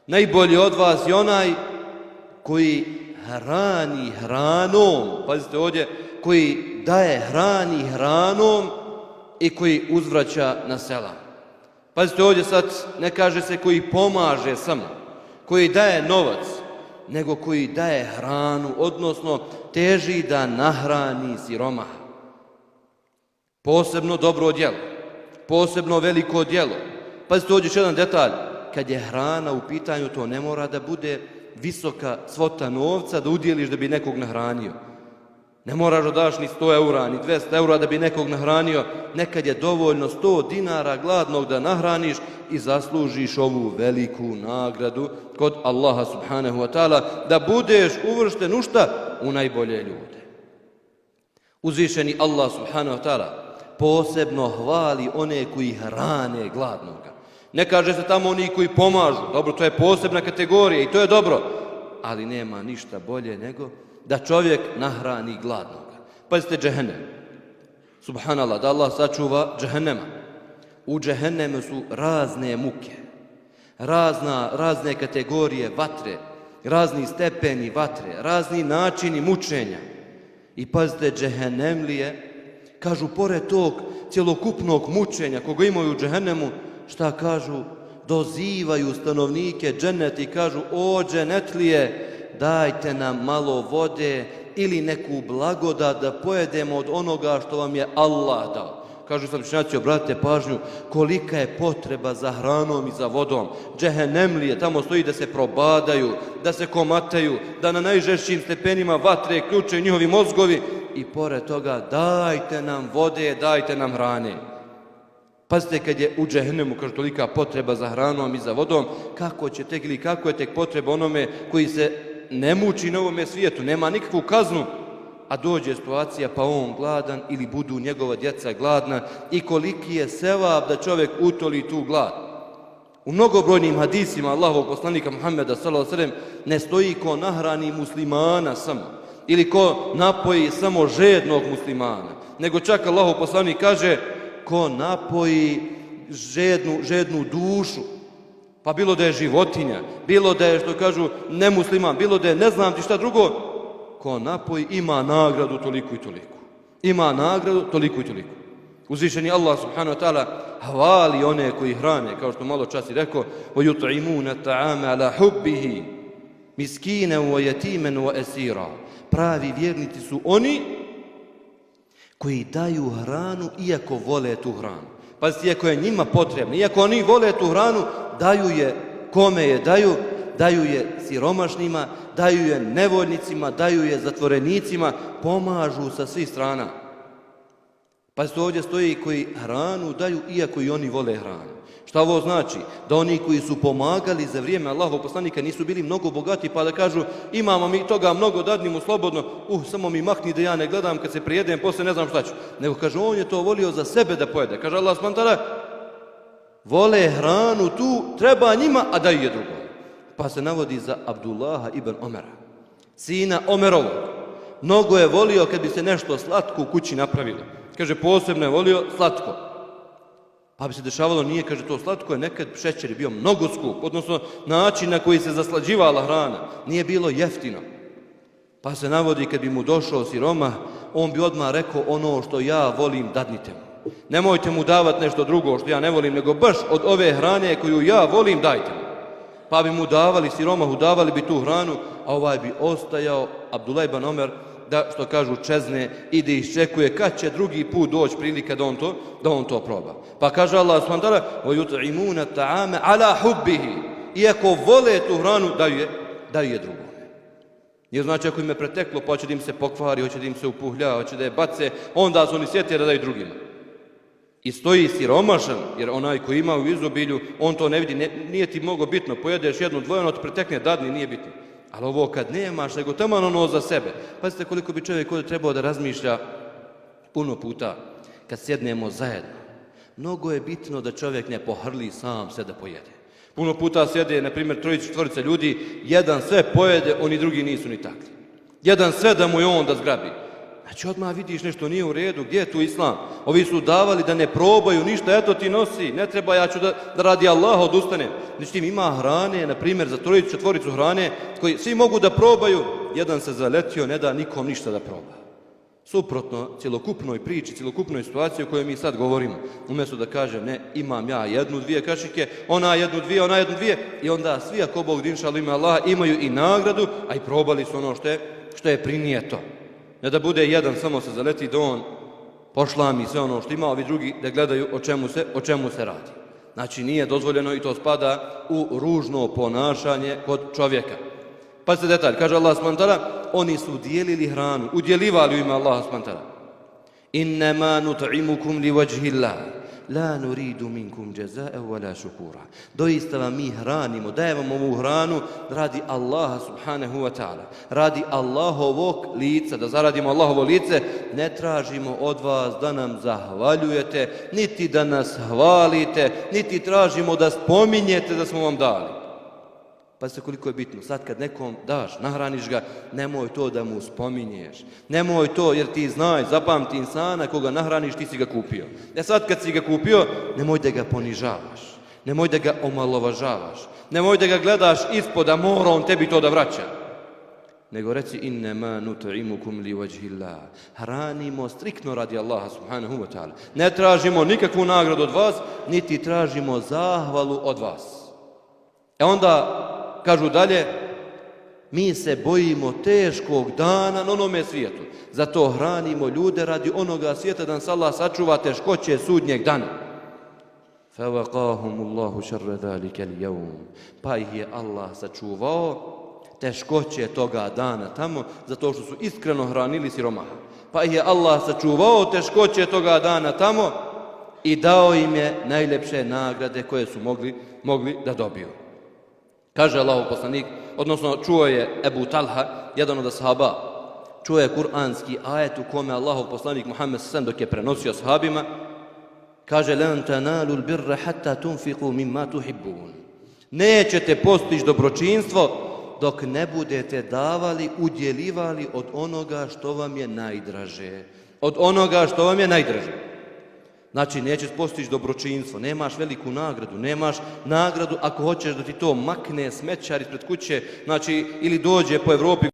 Najbolji od vas je onaj koji hrani hranom, pazite ovdje, koji daje hrani hranom i koji uzvraća na selam. Pazite ovdje sad, ne kaže se koji pomaže samo, koji daje novac, nego koji daje hranu, odnosno teži da nahrani siromaha. Posebno dobro djelo, posebno veliko djelo. Pazite ovdje još jedan detalj, kad je hrana u pitanju, to ne mora da bude visoka svota novca da udjeliš da bi nekog nahranio. Ne moraš da daš ni 100 eura, ni 200 eura da bi nekog nahranio. Nekad je dovoljno 100 dinara gladnog da nahraniš i zaslužiš ovu veliku nagradu kod Allaha subhanahu wa ta'ala, da budeš uvršten u šta? U najbolje ljude. Uzvišeni Allah subhanahu wa ta'ala posebno hvali one koji hrane gladnoga. Ne kaže se tamo oni koji pomažu, dobro, to je posebna kategorija i to je dobro, ali nema ništa bolje nego da čovjek nahrani gladnoga. Pazite džehennem. Subhanallah, da Allah sačuva džehennema. U džehennemu su razne muke, razne kategorije vatre, razni stepeni vatre, razni načini mučenja. I pazite, džehennemlije, kažu, pored tog cjelokupnog mučenja koga imaju u džehennemu, šta kažu? Dozivaju stanovnike dženeta i kažu, o dženetlije, dajte nam malo vode ili neku blagodat da pojedemo od onoga što vam je Allah dao. Kažu sam učenjaci, obratite pažnju, kolika je potreba za hranom i za vodom. Džehennemlije, tamo stoji da se probadaju, da se komataju, da na najžešćim stepenima vatre ključaju njihovi mozgovi i pored toga dajte nam vode, dajte nam hrane. Pazite, kad je u džehennemu, kaže, tolika potreba za hranom i za vodom, kako je tek potreba onome koji se ne muči na ovome svijetu, nema nikakvu kaznu, a dođe situacija pa on gladan ili budu njegova djeca gladna i koliki je sevap da čovjek utoli tu glad. U mnogobrojnim hadisima Allahovog poslanika Muhammeda sallallahu alejhi ve sellem ne stoji ko nahrani muslimana samo ili ko napoji samo žednog muslimana, nego čak Allahov poslanik kaže ko napoji žednu dušu, pa bilo da je životinja, bilo da je, što kažu, nemusliman, bilo da je ne znam ti šta drugo, ko napoji ima nagradu toliko i toliko. Ima nagradu toliko i toliko. Uzvišeni Allah subhanahu wa ta'ala hvali one koji hrane, kao što malo čas i rekao, وَيُطْعِمُونَ الطَّعَامَ عَلَى حُبِّهِ مِسْكِينًا وَيَتِيمًا وَأَسِيرًا. Pravi vjernici su oni koji daju hranu iako vole tu hranu. Pazite, iako je njima potrebno, iako oni vole tu hranu, daju je kome je daju, daju je siromašnima, daju je nevoljnicima, daju je zatvorenicima, pomažu sa svih strana. Pazite, ovdje stoji koji hranu daju iako i oni vole hranu. Šta ovo znači? Da oni koji su pomagali za vrijeme Allahovog poslanika nisu bili mnogo bogati pa da kažu imamo mi toga mnogo, dadni mu slobodno, samo mi mahni da ja ne gledam kad se prijedem, poslije ne znam šta ću. Nego kaže on je to volio za sebe da pojede. Kaže Allah subhanahu wa ta'ala, vole hranu tu, treba njima, a daju je drugom. Pa se navodi za Abdullaha ibn Omera, sina Omerovog. Mnogo je volio kad bi se nešto slatko u kući napravilo. Kaže, posebno je volio slatko. Pa bi se dešavalo, nije, kaže, to slatko je, nekad šećer je bio mnogo skup, odnosno način na koji se zaslađivala hrana, nije bilo jeftino. Pa se navodi, kad bi mu došao siromah, on bi odmah rekao ono što ja volim, dadnite mu. Nemojte mu davati nešto drugo što ja ne volim, nego baš od ove hrane koju ja volim, dajte mu. Pa bi mu davali siromahu, davali bi tu hranu, a ovaj bi ostajao, Abdullah ibn Omer, da, što kažu, čezne i da iščekuje kad će drugi put doći prilika da on to proba. Pa kaže Allah subhanahu wa ta'ala وَيُطْعِمُونَ الطَّعَامَ عَلَى حُبِّهِ. Iako vole tu hranu, daju je drugome. Jer znači ako im je preteklo, pa hoće da im se pokvari, hoće da im se upuhlja, hoće da je bace, onda su oni sjetili da daju drugima. I stoji siromašan, jer onaj koji ima u izobilju, on to ne vidi, nije ti mnogo bitno, pojedeš jednu dvojenu, ti pretekne dadni, nije bitno. Ali ovo kad nemaš, nego taman ono za sebe. Pazite koliko bi čovjek ovdje trebao da razmišlja puno puta kad sjednemo zajedno. Mnogo je bitno da čovjek ne pohrli sam se da pojede. Puno puta sjede, na primjer, 3-4 ljudi, jedan sve pojede, oni drugi nisu ni takli. Jedan sve da mu je on da zgrabi. Znači odmah vidiš nešto nije u redu, gdje je tu islam? Ovi su davali da ne probaju ništa, eto ti nosi, ne treba, ja ću da radi Allaha odustanem. Međutim, ima hrane, na primjer, za trojicu, četvoricu hrane, koji svi mogu da probaju, jedan se zaletio, ne da nikom ništa da proba. Suprotno cjelokupnoj priči, cjelokupnoj situaciji o kojoj mi sad govorimo. Umjesto da kaže, ne, imam ja jednu, dvije kašike, ona jednu, dvije, i onda svi, ako Bog inšallah ima Allaha, imaju i nagradu, a i probali su ono što je prinijeto. Ne da bude jedan samo se zaleti da on pošlami sve ono što ima, a ovi drugi da gledaju o čemu se radi. Znači nije dozvoljeno i to spada u ružno ponašanje kod čovjeka. Pa se detalj, kaže Allah subhanahu wa ta'ala, oni su dijelili hranu, udjelivali u ime Allaha subhanahu wa ta'ala. Innama nut'imukum li wajhillah, la nuridu minkum jazaa'an wala shukura. Doista vam mi hranimo, dajemo ovu hranu radi Allaha subhanahu wa ta'ala, radi Allahovog lica, da zaradimo Allahovo lice, ne tražimo od vas da nam zahvaljujete, niti da nas hvalite, niti tražimo da spominjete da smo vam dali. Pa se koliko je bitno, sad kad nekom daš, nahraniš ga, nemoj to da mu spominješ. Nemoj to, jer ti znaj, zapamti insana, koga nahraniš, ti si ga kupio. Sad kad si ga kupio, nemoj da ga ponižavaš. Nemoj da ga omalovažavaš. Nemoj da ga gledaš ispod, a mora on tebi to da vraća. Nego reci, innama nut'imukum li wajhillah. Hranimo striktno radi Allaha subhanahu wa ta'ala. Ne tražimo nikakvu nagradu od vas, niti tražimo zahvalu od vas. Onda kažu dalje, mi se bojimo teškog dana na onome svijetu. Zato hranimo ljude radi onoga svijeta da nas Allah sačuva teškoće sudnjeg dana. فَوَقَاهُمُ اللَّهُ شَرَّ ذَلِكَ الْيَوْمِ. Pa ih je Allah sačuvao teškoće toga dana tamo, zato što su iskreno hranili siromaha. Pa ih je Allah sačuvao teškoće toga dana tamo i dao im je najljepše nagrade koje su mogli da dobiju. Kaže Allahov poslanik, odnosno čuo je Ebu Talha, jedan od ashaba, čuo je kuranski ajet u kome Allahov poslanik Muhammed s.a.v. dok je prenosio ashabima, kaže لَنْ تَنَالُوا الْبِرَّ حَتَّى تُنْفِقُوا مِمَّا تُحِبُّونَ. Nećete postići dobročinstvo dok ne budete davali, udjelivali od onoga što vam je najdraže. Od onoga što vam je najdraže. Znači, nećeš postići dobročinstvo, nemaš veliku nagradu, nemaš nagradu ako hoćeš da ti to makne smećar ispred kuće, znači, ili dođe po Evropi